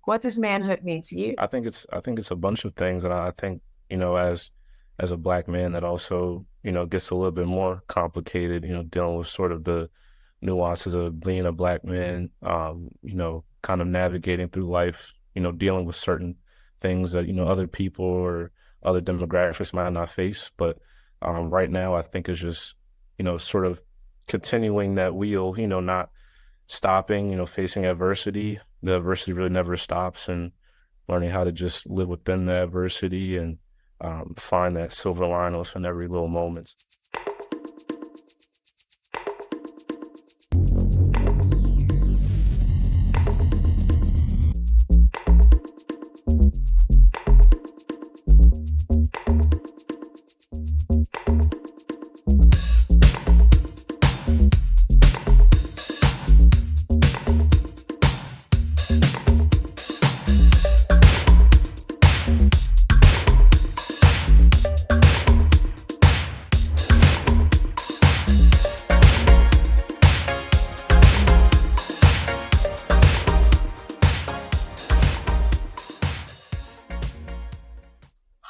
What does manhood mean to you? I think it's a bunch of things, and I think as a black man, that also gets a little bit more complicated. Dealing with sort of the nuances of being a black man. Kind of navigating through life. Dealing with certain things that other people or other demographics might not face. But right now, I think it's just sort of continuing that wheel. Not stopping. Facing adversity. The adversity really never stops, and learning how to just live within the adversity and find that silver linings in every little moment.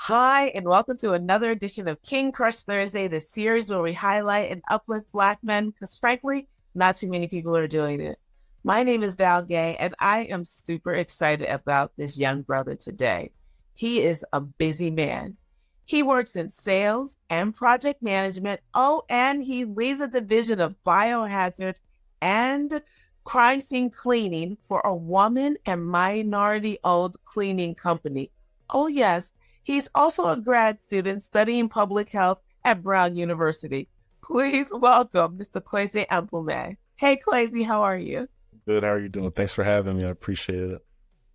Hi, and welcome to another edition of King Crush Thursday, the series where we highlight and uplift Black men, because frankly, not too many people are doing it. My name is Val Gay, and I am super excited about this young brother today. He is a busy man. He works in sales and project management. Oh, and he leads a division of biohazard and crime scene cleaning for a woman and minority-owned cleaning company. Oh, yes. He's also a grad student studying public health at Brown University. Please welcome Mr. Kwasi Ampomah. Hey, Kwasi, how are you? Good. How are you doing? Thanks for having me. I appreciate it.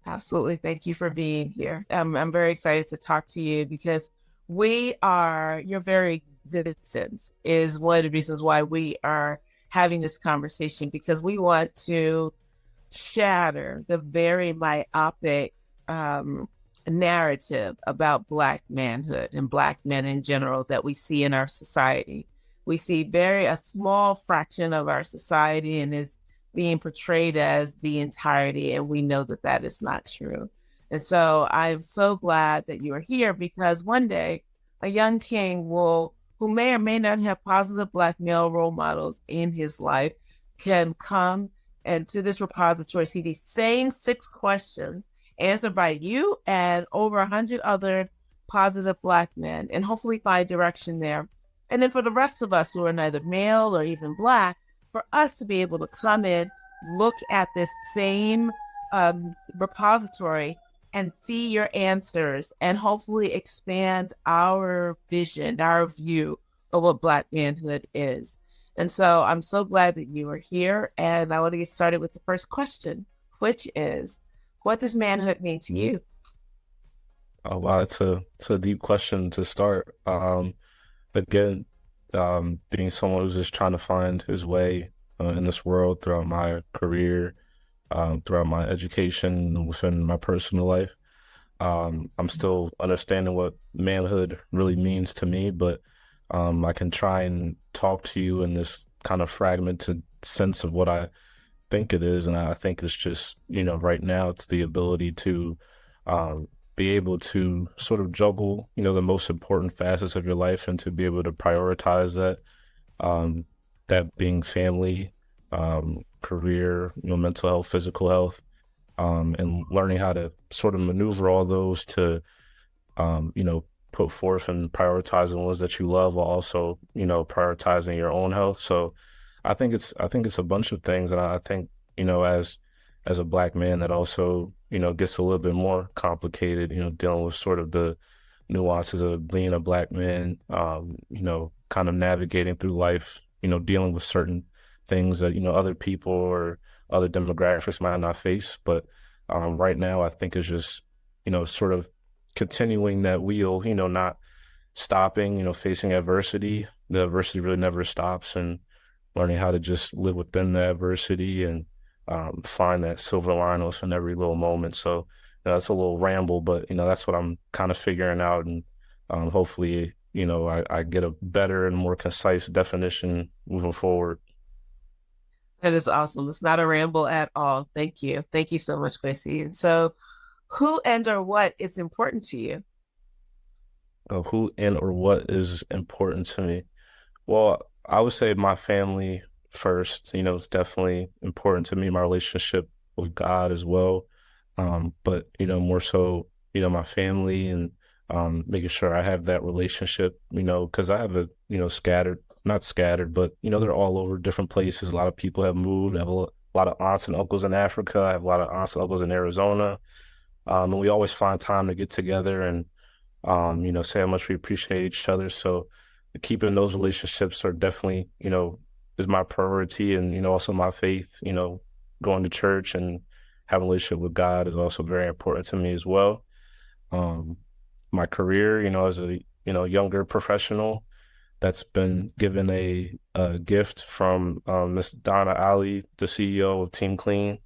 Absolutely. Thank you for being here. I'm very excited to talk to you because your very existence is one of the reasons why we are having this conversation, because we want to shatter the very myopic narrative about Black manhood and Black men in general that we see in our society. We see a small fraction of our society and is being portrayed as the entirety, and we know that that is not true. And so I'm so glad that you are here, because one day a young king who may or may not have positive Black male role models in his life, can come and to this repository, see these same 6 questions answered by you and over 100 other positive Black men, and hopefully find direction there. And then for the rest of us who are neither male or even Black, for us to be able to come in, look at this same repository and see your answers, and hopefully expand our vision, our view of what Black manhood is. And so I'm so glad that you are here. And I want to get started with the first question, which is, what does manhood mean to you? Oh wow, it's a deep question to start. Again, being someone who's just trying to find his way in this world throughout my career, throughout my education, and within my personal life. I'm still understanding what manhood really means to me, but I can try and talk to you in this kind of fragmented sense of what I think it is. And I think it's just, right now it's the ability to be able to sort of juggle, the most important facets of your life, and to be able to prioritize that, that being family, career, mental health, physical health, and learning how to sort of maneuver all those to, put forth and prioritizing the ones that you love, while also, prioritizing your own health. So I think it's a bunch of things, and I think as a black man, that also gets a little bit more complicated. Dealing with sort of the nuances of being a black man. Kind of navigating through life. Dealing with certain things that other people or other demographics might not face. But right now, I think it's just sort of continuing that wheel. Not stopping. Facing adversity. The adversity really never stops, and learning how to just live within the adversity and find that silver linings in every little moment. So that's a little ramble, but that's what I'm kind of figuring out, and hopefully I get a better and more concise definition moving forward. That is awesome. It's not a ramble at all. Thank you. Thank you so much, Kwasi. And so, who and or what is important to you? Who and or what is important to me? Well, I would say my family first. It's definitely important to me, my relationship with God as well. But more so, my family and making sure I have that relationship, because I have scattered, not scattered, but they're all over different places. A lot of people have moved. I have a lot of aunts and uncles in Africa. I have a lot of aunts and uncles in Arizona. And we always find time to get together and say how much we appreciate each other. So keeping those relationships are definitely, is my priority, and, also my faith, going to church and having a relationship with God is also very important to me as well. Um, my career, as a, younger professional, that's been given a gift from Miss Donna Ali, the CEO of Team Clean.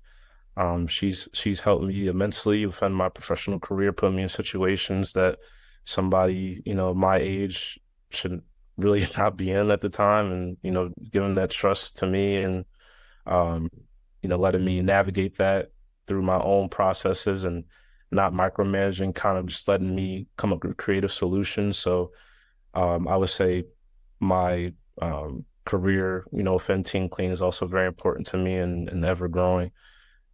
She's helped me immensely within my professional career, put me in situations that somebody, my age should really not be in at the time, and, giving that trust to me and, um, letting me navigate that through my own processes and not micromanaging, kind of just letting me come up with creative solutions. So, I would say my, career, within Team Clean is also very important to me and ever growing.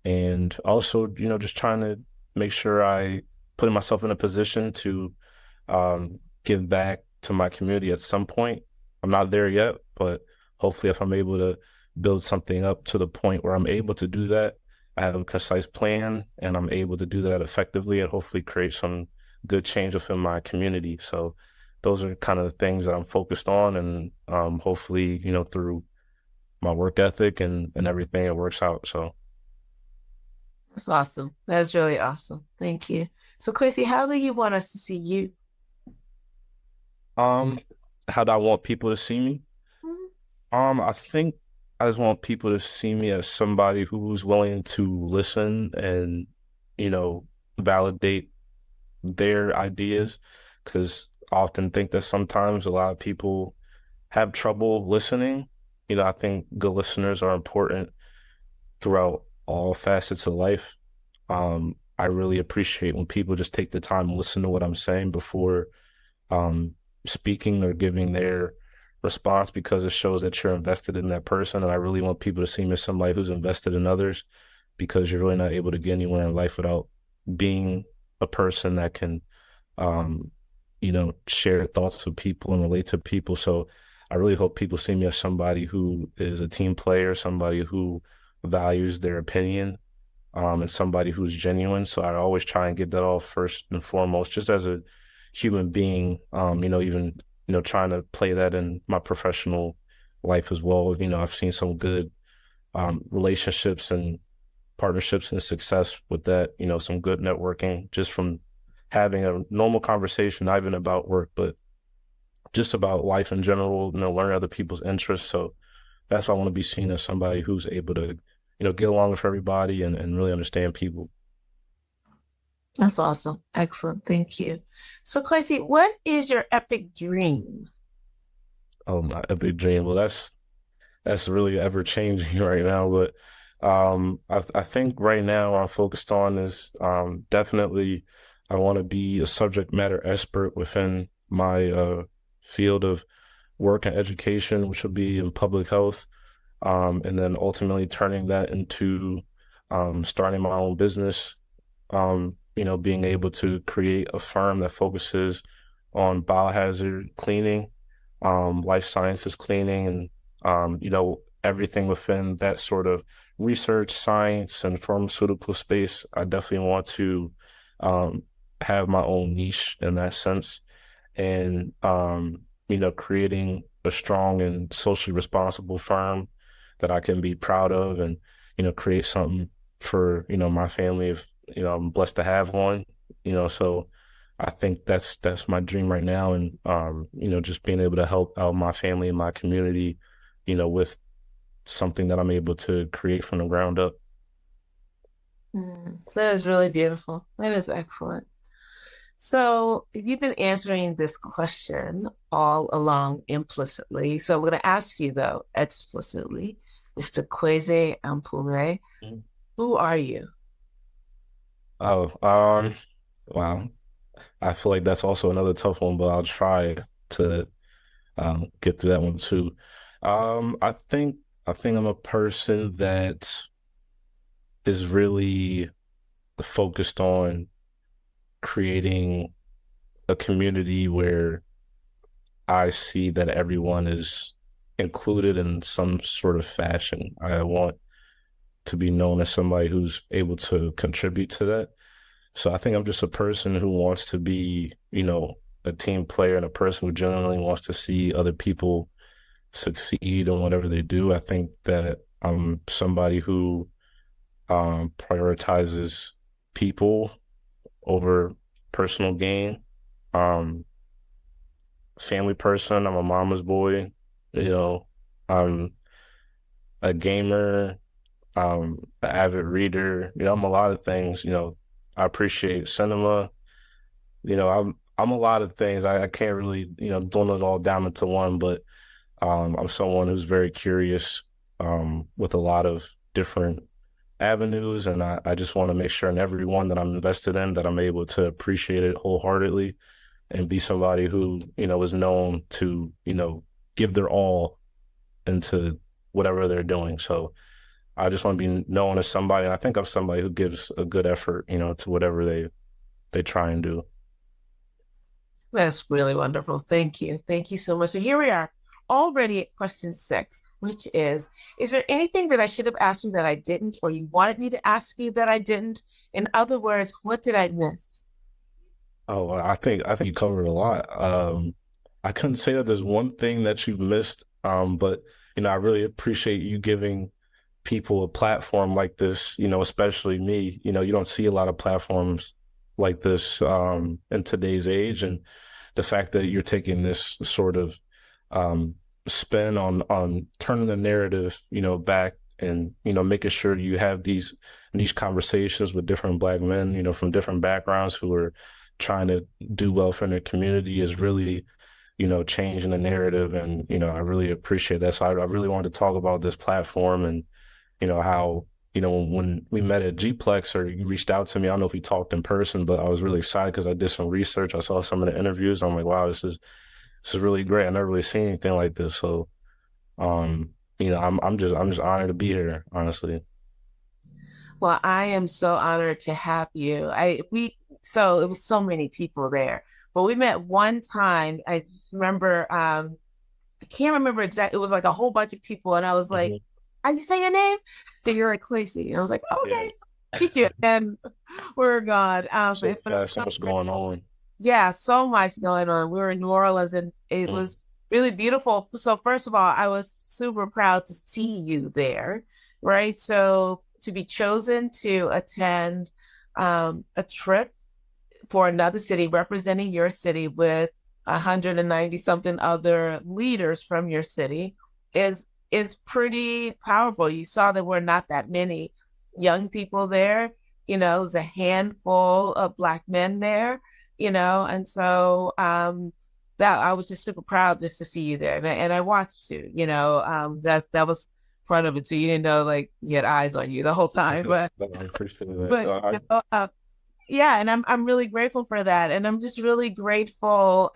And also, just trying to make sure I putting myself in a position to give back to my community at some point. I'm not there yet, but hopefully if I'm able to build something up to the point where I'm able to do that, I have a concise plan and I'm able to do that effectively and hopefully create some good change within my community. So those are kind of the things that I'm focused on, and hopefully, through my work ethic and everything, it works out. So That's awesome. That's really awesome. Thank you. So, Kwasi, how do you want us to see you? um how do I want people to see me? Mhm. I think I just want people to see me as somebody who's willing to listen and, you know, validate their ideas. Because I often think that sometimes a lot of people have trouble listening. I think good listeners are important throughout all facets of life. I really appreciate when people just take the time to listen to what I'm saying before um, speaking or giving their response, because it shows that you're invested in that person. And I really want people to see me as somebody who's invested in others, because you're really not able to get anywhere in life without being a person that can, um, share thoughts with people and relate to people. So I really hope people see me as somebody who is a team player, somebody who values their opinion, and somebody who's genuine. So I always try and get that all first and foremost, just as a human being, even, trying to play that in my professional life as well. I've seen some good relationships and partnerships and success with that, some good networking just from having a normal conversation, not even about work, but just about life in general, learn other people's interests. So that's why I want to be seen as somebody who's able to, get along with everybody and really understand people. That's awesome. Excellent. Thank you. So, Kwasi, what is your epic dream? Oh, my epic dream. Well, that's really ever changing right now. But I think right now what I'm focused on is definitely I want to be a subject matter expert within my field of work and education, which will be in public health, and then ultimately turning that into starting my own business, being able to create a firm that focuses on biohazard cleaning, life sciences cleaning, and everything within that sort of research, science, and pharmaceutical space. I definitely want to um, have my own niche in that sense, and creating a strong and socially responsible firm that I can be proud of, and create something for my family if I'm blessed to have one. So I think that's my dream right now, and just being able to help out my family and my community, with something that I'm able to create from the ground up. That is really beautiful. That is excellent. So, you've been answering this question all along implicitly. So, I'm going to ask you, though, explicitly. Mr. Kwasi Ampomah. Mhm. Who are you? Oh, wow. I feel like that's also another tough one, but I'll try to get through that one too. I think I'm a person that is really focused on creating a community where I see that everyone is included in some sort of fashion. I want to be known as somebody who's able to contribute to that. So I think I'm just a person who wants to be, a team player and a person who genuinely wants to see other people succeed in whatever they do. I think that I'm somebody who prioritizes people over personal gain. Um, Family person. I'm a mama's boy. You know, I'm a gamer. An avid reader. I'm a lot of things. I appreciate cinema. I'm a lot of things. I can't really, dwindle it all down into one, but I'm someone who's very curious with a lot of different avenues, and I just want to make sure in every one that I'm invested in that I'm able to appreciate it wholeheartedly and be somebody who, is known to, give their all into whatever they're doing. So I just want to be known as somebody, and I think I'm somebody who gives a good effort, to whatever they try and do. That's really wonderful. Thank you. Thank you so much. So here we are, already at question 6, which is there anything that I should have asked you that I didn't, or you wanted me to ask you that I didn't? In other words, what did I miss? Oh, well, I think you covered a lot. I couldn't say that there's one thing that you missed, but I really appreciate you giving people a platform like this, especially me. You don't see a lot of platforms like this in today's age, and the fact that you're taking this sort of um, spin on turning the narrative, back and making sure you have these conversations with different Black men, from different backgrounds who are trying to do well for their community is really, changing the narrative, and I really appreciate that. So I really wanted to talk about this platform and how, when we met at Gplex or you reached out to me, I don't know if we talked in person, but I was really excited because I did some research. I saw some of the interviews. I'm like, wow, this is really great. I never really seen anything like this. So, I'm just honored to be here, honestly. Well, I am so honored to have you. So it was so many people there, but we met one time. I just remember, I can't remember exactly. It was like a whole bunch of people, and I was like, Hmm. "I say your name?" And you're like Quincy. And I was like, Yeah. "Okay, teach you." And we're gone. So fast, so much going on. Yeah, so much going on. We were in New Orleans, and it Mm. was really beautiful. So first of all, I was super proud to see you there, right? So to be chosen to attend a trip for another city, representing your city with 190 something other leaders from your city is pretty powerful. You saw there were not that many young people there. There's a handful of Black men there, and so that I was just super proud just to see you there. And I watched you, that was part of it too. You didn't know like you had eyes on you the whole time, but I appreciate that. but yeah, and I'm really grateful for that. And I'm just really grateful.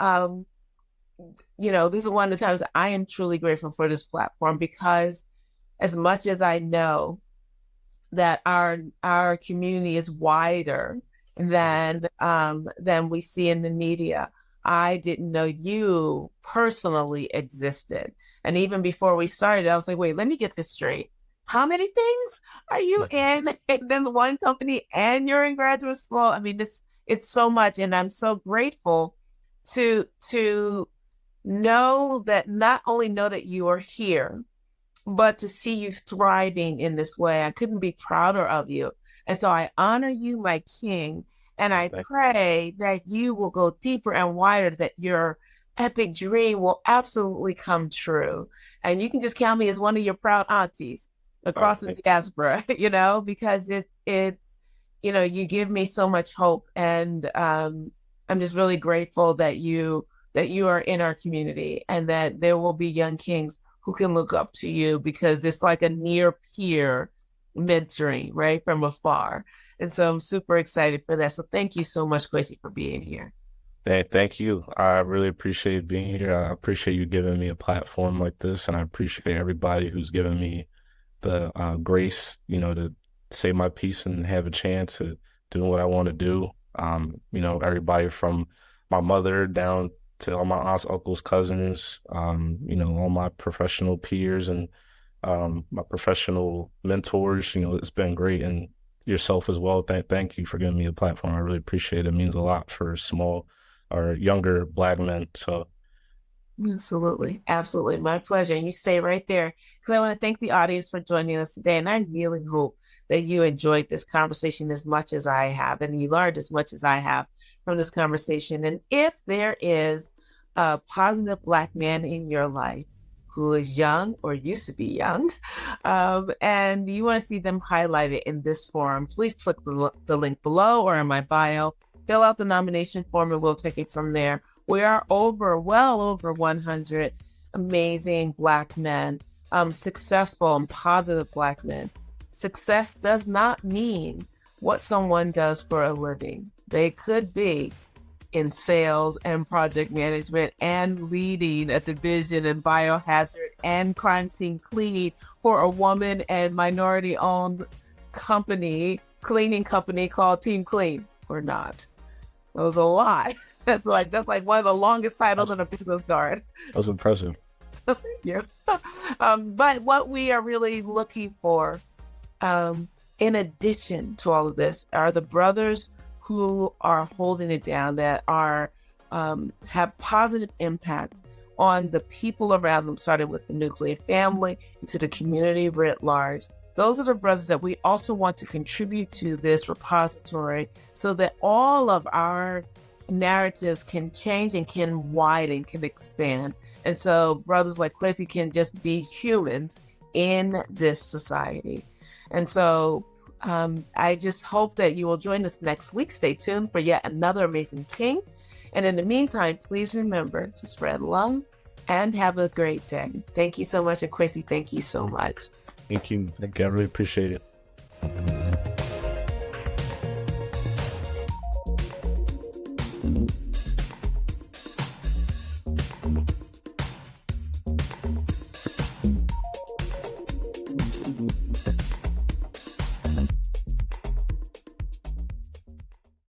This is one of the times I am truly grateful for this platform because as much as I know that our community is wider than we see in the media, I didn't know you personally existed. And even before we started, I was like, wait, let me get this straight. How many things are you in this one company and you're in graduate school? I mean, it's so much. And I'm so grateful to know that not only know that you are here, but to see you thriving in this way. I couldn't be prouder of you. And so I honor you, my king, and I Thank pray that you will go deeper and wider, that your epic dream will absolutely come true. And you can just count me as one of your proud aunties across the thank diaspora, because you give me so much hope. And I'm just really grateful that you are in our community and that there will be young kings who can look up to you, because it's like a near peer mentoring, right, from afar. And so I'm super excited for that. So thank you so much, Kwasi, for being here. Thank you. I really appreciate being here. I appreciate you giving me a platform like this, and I appreciate everybody who's given me the grace, to say my piece and have a chance at doing what I want to do. Everybody from my mother down to all my aunts, uncles, cousins, all my professional peers and my professional mentors. It's been great, and yourself as well. Thank you for giving me a platform. I really appreciate it. It means a lot for small or younger Black men. So. Absolutely. Absolutely. My pleasure. And you stay right there, because I want to thank the audience for joining us today. And I really hope that you enjoyed this conversation as much as I have, and you learned as much as I have from this conversation. And if there is a positive Black man in your life who is young or used to be young, and you want to see them highlighted in this forum, please click the link below or in my bio, fill out the nomination form, and we'll take it from there. We are well over 100 amazing Black men, successful and positive Black men. Success does not mean what someone does for a living. They could be in sales and project management and leading a division in biohazard and crime scene cleaning for a woman and minority-owned cleaning company called Team Clean, or not. That was a lot. That's like one of the longest titles in a business card. That was impressive. Thank you. But what we are really looking for, in addition to all of this, are the brothers who are holding it down, that are have positive impact on the people around them, starting with the nuclear family to the community writ large. Those are the brothers that we also want to contribute to this repository, so that all of our narratives can change and can widen, can expand. And so brothers like Kwasi can just be humans in this society. And so I just hope that you will join us next week. Stay tuned for yet another amazing king. And in the meantime, please remember to spread love and have a great day. Thank you so much. And Kwasi, thank you so much. Thank you. I really appreciate it.